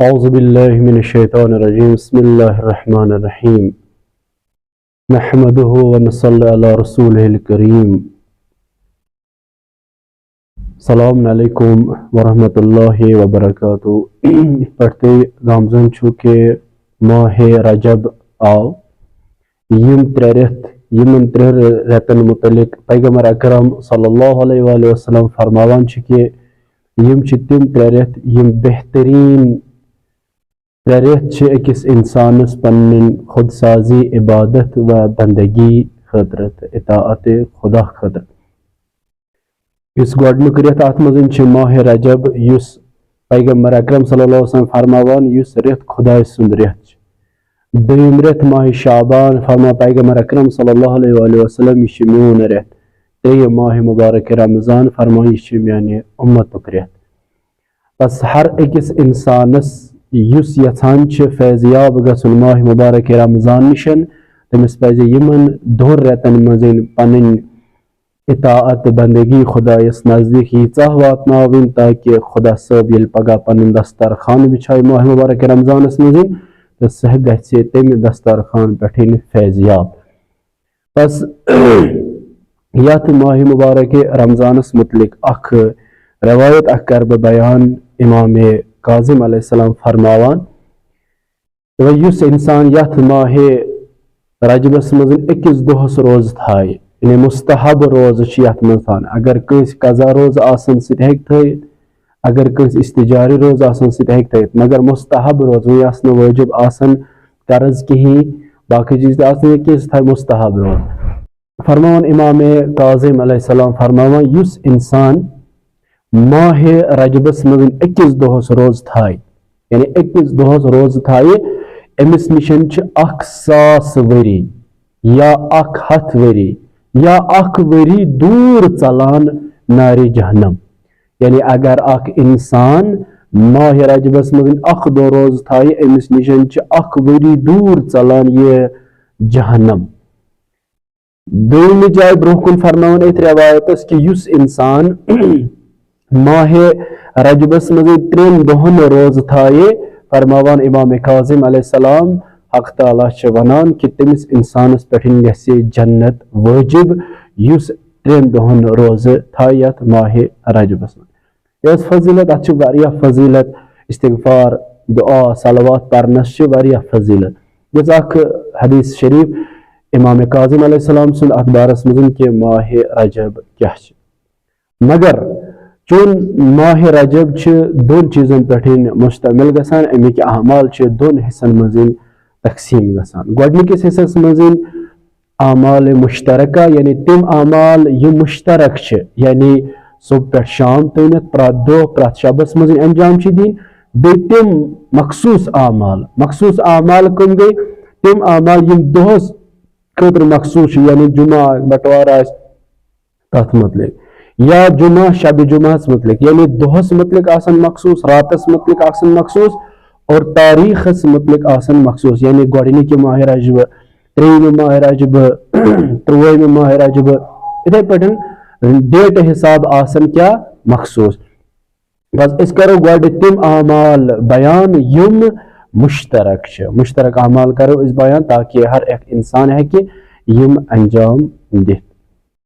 औज़ु बिल्लाहि मिनश्शैतानिर्रजीम बिस्मिल्लाहिर्रहमानिर्रहीम नहमदुहु व नसल्ली अला रसूलिहिल करीम सलाम अलैकुम व रहमतुल्लाहि व बरकातुहू। पढ़ते गामजन छु के माह रजब आव यम त्रे रेत यमन त्रे रेतन मुतलिक पैगंबर अकरम सल्लल्लाहु अलैहि वसल्लम फरमावान छु के यम छु तिम त्रे रेत यम बेहतरीन त्रे रेत अकिस इंसानस पन्निन खुदसाजी इबादत व बंदगी खतरत इताअत खुदा खतर इस गोडनुक रेत अत मज माह रजब युस पैगंबर अकरम सल्लल्लाहु अलैहि वसल्लम फरमावान युस रेत खुदा सुंद रेत दोयम रेत माह शाबान फरमा पैगंबर अकरम सल्लल्लाहु अलैहि वसल्लम यह मोन रेत त्रेय माह मुबारक रमजान फरमा यह माने उम्मतुक रेत बस हर अकिस इंसानस युस यछान फैज़याब गसन माह मुबारक रमजान निशन तमिस पज़ यमन दोहर रेतन मज़ पन्न इताअत बंदगी खुदायस नज़दीक यीचा वातनाविन ताकि खुदा सब ये पगह पन्न दस्तरखान बिछाए माह मुबारक रमजानस मज़ तो सह गछे तमि दस्तरखान पे फैज़याब बस यथ माह मुबारक रमजानस मुतलिक अख रवायत अख कर बयान इमाम काजिम अलैहिस्सलाम फरमावान युस इंसान यथ माह रजबस मज अकिस दोहस रोज थाय यानी मुस्तहब रोज यथ मज थान अगर कंस कज़ा रोज आसन सह हेक थयित अगर कंस इस्तिजारी रोज आसन सह हेक थयित मगर मुस्तहब रोज वह आस वाजिब आसन कर्ज कहीं बाकी चीज आसन किस थाय मुस्तहब रोज फरमावान इमाम काजिम अलैहिस्सलाम फरमावान युस इंसान माह रजबस मज अकिस दोहस रोज थाय यानी अकिस दोहस रोज थाय अमिस निशन 1000 वरी या 100 वरी या 1 वरी दूर चलान नारे जहन्नम यानी अगर अख इंसान माह रजबस मज 1 दो रोज थाय अमिस निशन 1 वरी दूर चलान ये जहन्नम। दोयम जाय ब्रोहकुन फरमावन एथ रवायतस कि युस इंसान माह रजबस मज 3 दोहन रोज थाये फरमावान इमाम काजिम अलैहिस्सलाम हक ताला वनान कि तमिस इंसानस पे गसे जन्नत वाजिब युस 3 दोहन रोज थाय यथ माह रजबस मज फजीलत अत फजीलत इस्तिगफार दुआ सलवात परनस फजीलत यह अख हदीस शरीफ इमाम काजिम अलैहिस्सलाम सुन अथ बारस मज कि माह रजब क्या मगर चून माह रजब दोन चीजन पे मुश्तमिल गसान अमिक अमाल दोन हिस्सन मज तकसीम गसान गोडनिकिस हिस्सस मज अमाल मुश्तरका यानी तिम अमाल यम मुश्तरक यानी सुबह पे शाम तनित प्रत दो प्रत शबस मज अंजाम दिन बे तिम मखसूस अमाल कम गई तिम अमाल यम दोहस खतर मखसूस यानी जुमा बटवार तथ मुतलिक या जुमा शब जुमास मुतलिक यानी दोहस मुतलिक आसन मखसूस रातस मुतलिक आसन मखसूस और तारीखस मुतलिक आसन मखसूस यानी गोडनिक माह रजब त्रेयम माह रजब त्रुवम माह रजब इथे पे डेट हिसाब आसन क्या मखसूस बस इस करो गोड तिम अमाल बयान यम मुश्तरक अमाल करो इस बयान ताकि हर एक इंसान है कि यम अंजाम दे।